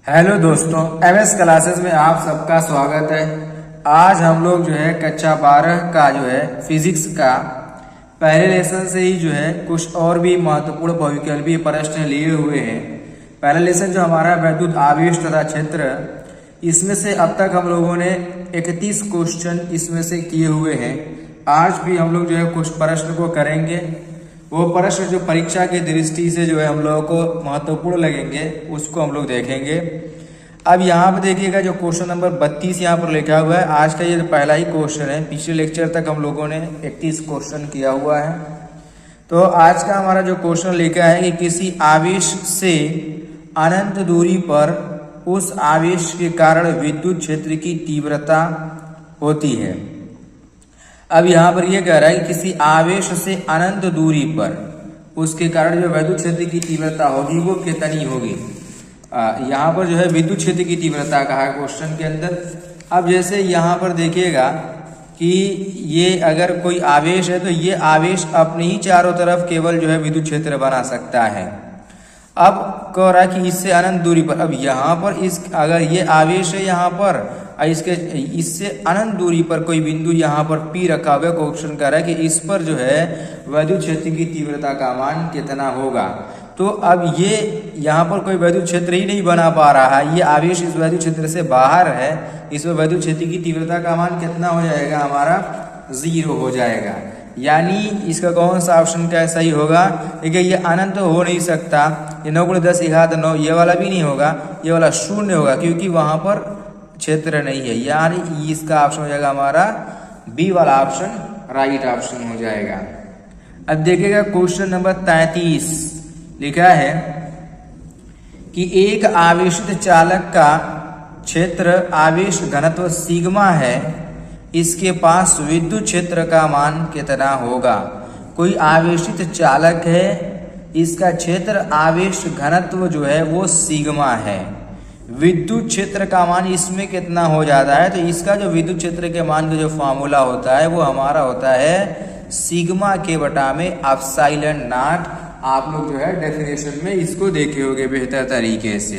Hello दोस्तों, MS classes में आप सबका स्वागत है। आज हम लोग जो है कक्षा 12 का जो है फिजिक्स का पहले लेसन से ही जो है कुछ और भी महत्वपूर्ण बहुविकल्पीय प्रश्न लिए हुए हैं। पहला लेसन जो हमारा वैद्युत आवेश तथा क्षेत्र, इसमें से अब तक हम लोगों ने 31 क्वेश्चन इसमें से किए हुए हैं। आज भी हम लोग जो है कुछ प्रश्न को करेंगे। वो प्रश्न जो परीक्षा की दृष्टि से जो है हम लोगों को महत्वपूर्ण लगेंगे उसको हम लोग देखेंगे। अब यहाँ पर देखिएगा जो क्वेश्चन नंबर 32 यहाँ पर लिखा हुआ है। आज का ये पहला ही क्वेश्चन है। पिछले लेक्चर तक हम लोगों ने 31 क्वेश्चन किया हुआ है। तो आज का हमारा जो क्वेश्चन लिखा है कि किसी आवेश से अनंत दूरी पर उस आवेश के कारण विद्युत क्षेत्र की तीव्रता होती है। अब यहाँ पर यह कह रहा है कि किसी आवेश से अनंत दूरी पर उसके कारण जो विद्युत क्षेत्र की तीव्रता होगी वो कितनी होगी। यहाँ पर जो है विद्युत क्षेत्र की तीव्रता कहा है क्वेश्चन के अंदर। अब जैसे यहाँ पर देखिएगा कि ये अगर कोई आवेश है तो ये आवेश अपने ही चारों तरफ केवल जो है विद्युत क्षेत्र बना सकता है। अब कह रहा है कि इससे अनंत दूरी पर, अब यहाँ पर इस अगर ये आवेश है यहाँ पर इससे अनंत दूरी पर कोई बिंदु यहाँ पर P रखा हुआ है। क्वेश्चन कह रहा है कि इस पर जो है विद्युत क्षेत्र की तीव्रता का मान कितना होगा। तो अब ये यहाँ पर कोई विद्युत क्षेत्र ही नहीं बना पा रहा है, ये आवेश इस विद्युत क्षेत्र से बाहर है। इसमें विद्युत क्षेत्र की तीव्रता का मान कितना हो जाएगा, हमारा 0 हो जाएगा। यानी इसका कौन सा ऑप्शन क्या सही होगा। देखिए ये अनंत हो नहीं सकता, ये 9 × 10 = 9, ये वाला भी नहीं होगा, ये वाला 0 होगा क्योंकि वहां पर क्षेत्र नहीं है। यानी इसका ऑप्शन हो जाएगा हमारा बी वाला ऑप्शन राइट ऑप्शन हो जाएगा। अब देखिएगा क्वेश्चन नंबर 33 लिखा है कि एक आवेशित चालक का क्षेत्र आवेश घनत्व सिग्मा है, इसके पास विद्युत क्षेत्र का मान कितना होगा। कोई आवेशित चालक है, इसका क्षेत्र आवेश घनत्व जो है वो सिग्मा है, विद्युत क्षेत्र का मान इसमें कितना हो जाता है। तो इसका जो विद्युत क्षेत्र के मान का जो फार्मूला होता है वो हमारा होता है सिग्मा के बटा में एप्सिलॉन नॉट। आप लोग जो है डेफिनेशन में इसको देखे होंगे बेहतर तरीके से।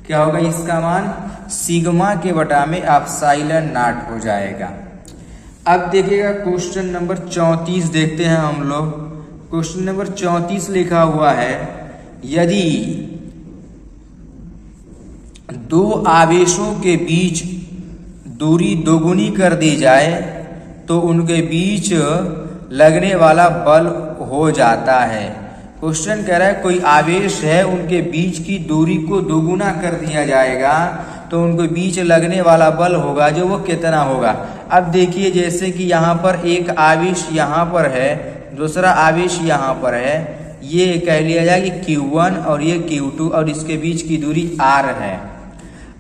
क्या होगा इसका मान, सिग्मा के बटा में एप्सिलॉन नॉट हो जाएगा। अब देखिएगा क्वेश्चन नंबर 34 देखते हैं हम लोग। क्वेश्चन नंबर 34 लिखा हुआ है, यदि दो आवेशों के बीच दूरी दोगुनी कर दी जाए तो उनके बीच लगने वाला बल हो जाता है। क्वेश्चन कह रहा है कोई आवेश है, उनके बीच की दूरी को दोगुना कर दिया जाएगा तो उनके बीच लगने वाला बल होगा जो वो कितना होगा। अब देखिए जैसे कि यहाँ पर एक आवेश यहाँ पर है, दूसरा आवेश यहाँ पर है, ये कह लिया जाए कि Q1 और ये Q2 और इसके बीच की दूरी R है।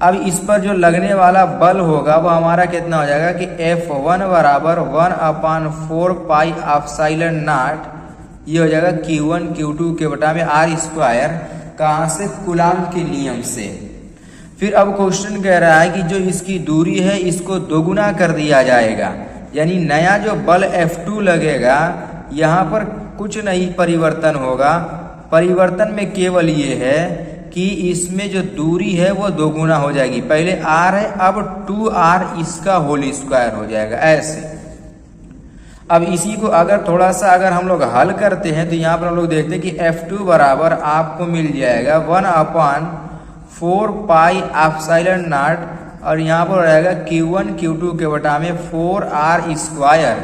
अब इस पर जो लगने वाला बल होगा वो हमारा कितना हो जाएगा कि F1 बराबर 1/4 पाई एप्सिलॉन नॉट, ये हो जाएगा Q1 Q2 के बटा में R²। कहाँ से, कूलॉम के नियम से। फिर अब क्वेश्चन कह रहा है कि जो इसकी दूरी है इसको दोगुना कर दिया जाएगा, यानी नया जो बल F2 लगेगा यहाँ पर कुछ नहीं परिवर्तन होगा। परिवर्तन में केवल ये है कि इसमें जो दूरी है वो दोगुना हो जाएगी। पहले R है, अब 2R इसका होल स्क्वायर हो जाएगा ऐसे। अब इसी को अगर थोड़ा सा अगर हम लोग हल करते हैं तो यहाँ पर हम लोग देखते हैं कि F2 बराबर आपको मिल जाएगा 1/4 पाई एप्सिलॉन नॉट और यहाँ पर रहेगा Q1 Q2 के बटा में 4R²।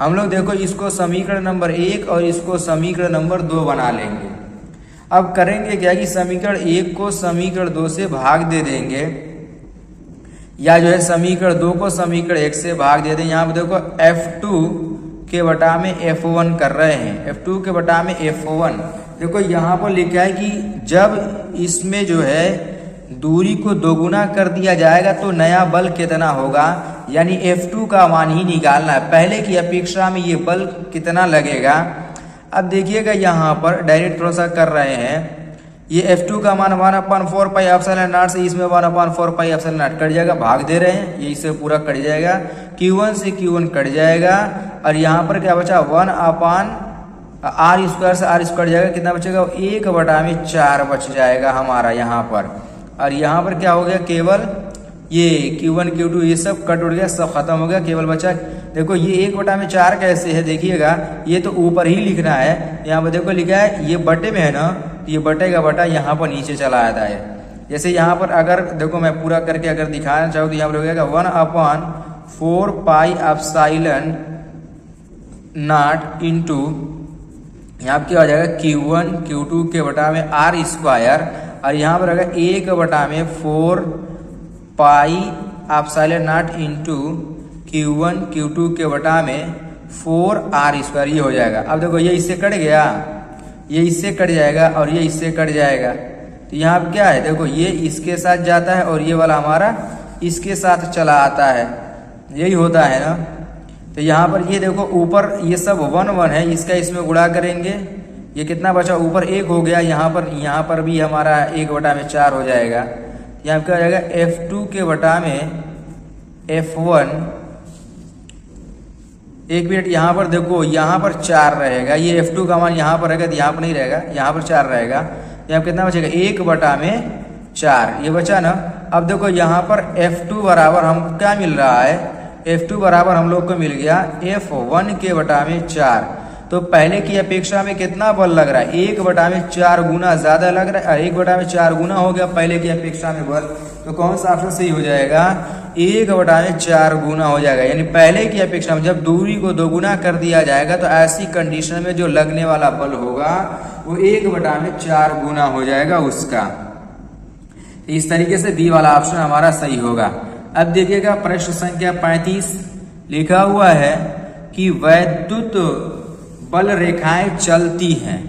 हम लोग देखो इसको समीकरण नंबर 1 और इसको समीकरण नंबर 2 बना लेंगे। अब करेंगे क्या कि समीकरण 1 को समीकरण 2 से भाग दे देंगे, या जो है समीकरण 2 को समीकरण 1 से भाग दे दें। यहाँ पे देखो F2 के बटा में F1 कर रहे हैं, F2 के बटा में F1। देखो यहाँ पर लिखा है कि जब इसमें जो है दूरी को दोगुना कर दिया जाएगा तो नया बल कितना होगा, यानी F2 का मान ही निकालना है। पहले की अपेक्षा में ये बल कितना लगेगा। अब देखिएगा यहाँ पर डायरेक्ट थोड़ा सा कर रहे हैं, ये F2 का मान 1/4 पाई एप्सिलॉन नॉट से इसमें 1/4 पाई एप्सिलॉन नॉट कट जाएगा, भाग दे रहे हैं, ये इससे पूरा कट जाएगा। Q1 से Q1 कट जाएगा और यहाँ पर क्या बचा, 1/R² से R² जाएगा, कितना बचेगा, 1/4 बच जाएगा हमारा यहाँ पर। और यहाँ पर क्या हो गया, केवल ये Q1 Q2 ये सब कट उड़ गया, सब खत्म हो गया, केवल बचा देखो ये 1/4 कैसे है, देखिएगा ये तो ऊपर ही लिखना है, यहाँ पर देखो लिखा है ये बटे में है ना, तो ये बटे का बटा यहाँ पर नीचे चला आता है। जैसे यहाँ पर अगर देखो मैं पूरा करके अगर दिखाना चाहूँ तो यहाँ पर हो जाएगा 1/4 पाई एप्सिलॉन नॉट इंटू यहाँ पर क्या हो जाएगा Q1 Q2 के बटा में R स्क्वायर, और यहाँ पर अगर 1/4 pi epsilon not into Q1 Q2 के बटा में 4R स्क्वायर, ये हो जाएगा। अब देखो ये इससे कट गया, ये इससे कट जाएगा और ये इससे कट जाएगा, तो यहाँ पर क्या है देखो ये इसके साथ जाता है और ये वाला हमारा इसके साथ चला आता है, यही होता है ना। तो यहाँ पर ये देखो ऊपर ये सब 1 1 है, इसका इसमें गुणा करेंगे, ये कितना बचा, ऊपर 1 हो गया, यहाँ पर भी हमारा 1/4 हो जाएगा। यहाँ पर क्या हो जाएगा F2 के बटा में F1, एक मिनट यहाँ पर देखो यहाँ पर 4 रहेगा, ये F2 का मान यहाँ पर रहेगा तो यहाँ पर नहीं रहेगा, यहाँ पर 4 रहेगा, यहाँ कितना बचेगा 1/4 ये बचा ना। अब देखो यहाँ पर F2 बराबर हम क्या मिल रहा है, F2 बराबर हम लोग को मिल गया F1 के बटा में 4, तो पहले की अपेक्षा में कितना बल लग रहा है, 1/4 गुना ज्यादा लग रहा है, 1/4 गुना हो गया पहले की अपेक्षा में बल, तो कौन सा ऑप्शन सही हो जाएगा, 1/4 गुना हो जाएगा। यानी पहले की अपेक्षा में जब दूरी को 2 गुना कर दिया जाएगा तो ऐसी कंडीशन में जो लगने वाला बल होगा वो 1/4 गुना हो जाएगा उसका। इस तरीके से बी वाला ऑप्शन हमारा सही होगा। अब देखिएगा प्रश्न संख्या 35 लिखा हुआ है कि वैद्युत बल रेखाएं चलती हैं।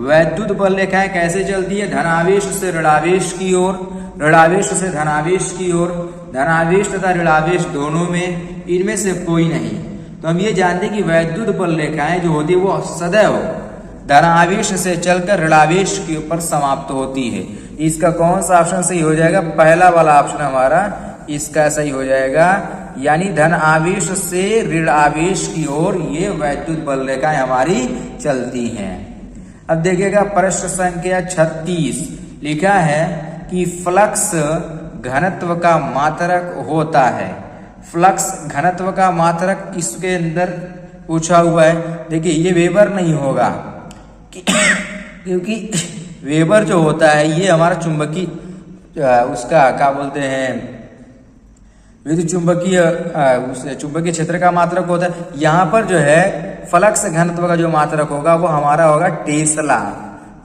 वैद्युत बल रेखाएं कैसे चलती है, धनावेश से ऋणावेश की ओर, ऋणावेश से धनावेश की ओर, धनावेश तथा ऋणावेश दोनों में, इनमें से कोई नहीं। तो हम ये जानते हैं कि वैद्युत बल रेखाएं जो होती है वो सदैव धनावेश से चलकर ऋणावेश के ऊपर समाप्त होती है। इसका कौन सा ऑप्शन सही हो जाएगा, पहला वाला ऑप्शन हमारा इसका सही हो जाएगा, यानी धन आवेश से ऋण आवेश की ओर ये वैद्युत बल रेखाएं हमारी चलती हैं। अब देखिएगा प्रश्न संख्या 36 लिखा है कि फ्लक्स घनत्व का मात्रक होता है। फ्लक्स घनत्व का मात्रक इसके अंदर पूछा हुआ है। देखिए ये वेबर नहीं होगा क्योंकि वेबर जो होता है ये हमारा चुंबकीय उसका क्या बोलते हैं विद्युत चुंबकीय क्षेत्र का मात्रक होता है। यहाँ पर जो है फ्लक्स घनत्व का जो मात्रक होगा वो हमारा होगा टेस्ला,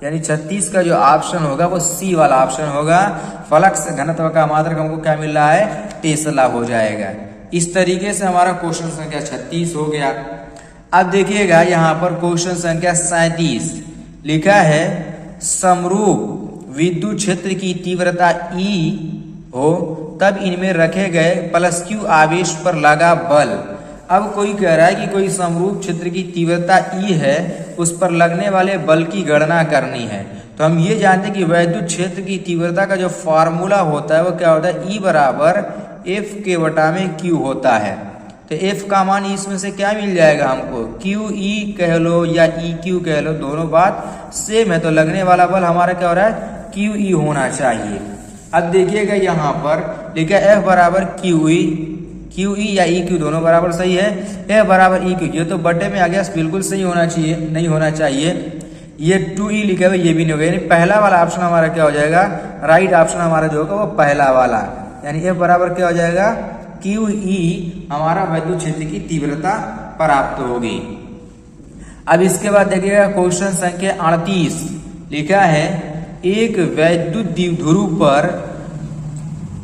यानी 36 का जो ऑप्शन होगा वो सी वाला ऑप्शन होगा। फ्लक्स घनत्व का मात्रक हमको क्या मिल रहा है, टेस्ला हो जाएगा। इस तरीके से हमारा क्वेश्चन संख्या 36 हो गया। अब देखिएगा यहाँ पर क्वेश्चन संख्या 37 लिखा है समरूप विद्युत क्षेत्र की तीव्रता E हो तब इनमें रखे गए प्लस Q आवेश पर लगा बल। अब कोई कह रहा है कि कोई समरूप क्षेत्र की तीव्रता E है, उस पर लगने वाले बल की गणना करनी है। तो हम ये जानते हैं कि वैद्युत क्षेत्र की तीव्रता का जो फॉर्मूला होता है वो क्या होता है, E बराबर F के बटा में Q होता है। तो F का मान इसमें से क्या मिल जाएगा हमको, QE कह लो या EQ कह लो, दोनों बात सेम है। तो लगने वाला बल हमारा क्या हो रहा है, QE होना चाहिए। अब देखिएगा यहाँ पर लिखा F बराबर QE या EQ दोनों बराबर सही है। F बराबर EQ, ये तो बटे में आ गया, बिल्कुल सही होना चाहिए, नहीं होना चाहिए। ये 2E लिखा हुआ ये भी नहीं होगा, यानी पहला वाला ऑप्शन हमारा क्या हो जाएगा, राइट ऑप्शन हमारा जो होगा वो पहला वाला, यानी F बराबर क्या हो जाएगा, QE हमारा वैद्युत क्षेत्र की तीव्रता प्राप्त होगी। अब इसके बाद देखिएगा क्वेश्चन संख्या 38 लिखा है एक वैद्युत द्विध्रुव पर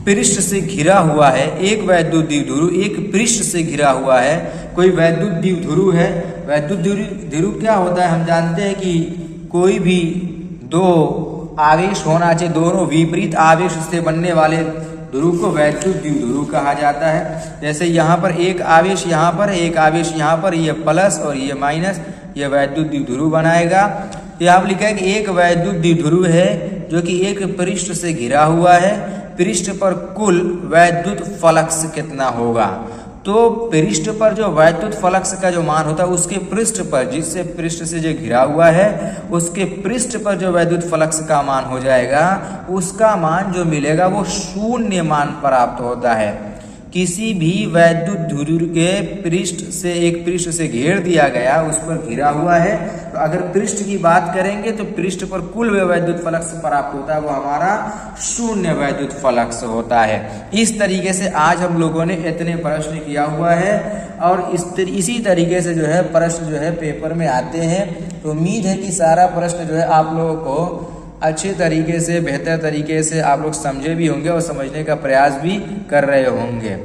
पृष्ठ से घिरा हुआ है, एक वैद्युत द्विध्रुव एक पृष्ठ से घिरा हुआ है। कोई वैद्युत द्विध्रुव है। वैद्युत द्विध्रुव क्या होता है, हम जानते हैं कि कोई भी दो आवेश होना चाहिए, दोनों विपरीत आवेश से बनने वाले ध्रुव को वैद्युत द्विध्रुव कहा जाता है। जैसे यहाँ पर एक आवेश यहाँ पर, एक आवेश यहाँ पर, ये प्लस और ये माइनस, ये वैद्युत द्विध्रुव बनाएगा। यहाँ पर लिखा है कि एक वैद्युत द्विध्रुव है जो कि एक पृष्ठ से घिरा हुआ है, पृष्ठ पर कुल वैद्युत फ्लक्स कितना होगा। तो पृष्ठ पर जो वैद्युत फ्लक्स का जो मान होता है उसके पृष्ठ पर, जिससे पृष्ठ से जो घिरा हुआ है उसके पृष्ठ पर जो वैद्युत फ्लक्स का मान हो जाएगा उसका मान जो मिलेगा वो शून्य मान प्राप्त होता है। किसी भी वैद्युत ध्रुव के पृष्ठ से, एक पृष्ठ से घेर दिया गया, उस पर घिरा हुआ है, तो अगर पृष्ठ की बात करेंगे तो पृष्ठ पर कुल वैद्युत फ्लक्स प्राप्त होता है वो हमारा शून्य वैद्युत फ्लक्स होता है। इस तरीके से आज हम लोगों ने इतने प्रश्न किया हुआ है और इसी तरीके से जो है प्रश्न जो है पेपर में आते हैं। तो उम्मीद है कि सारा प्रश्न जो है आप लोगों को अच्छे तरीके से, बेहतर तरीके से आप लोग समझे भी होंगे और समझने का प्रयास भी कर रहे होंगे।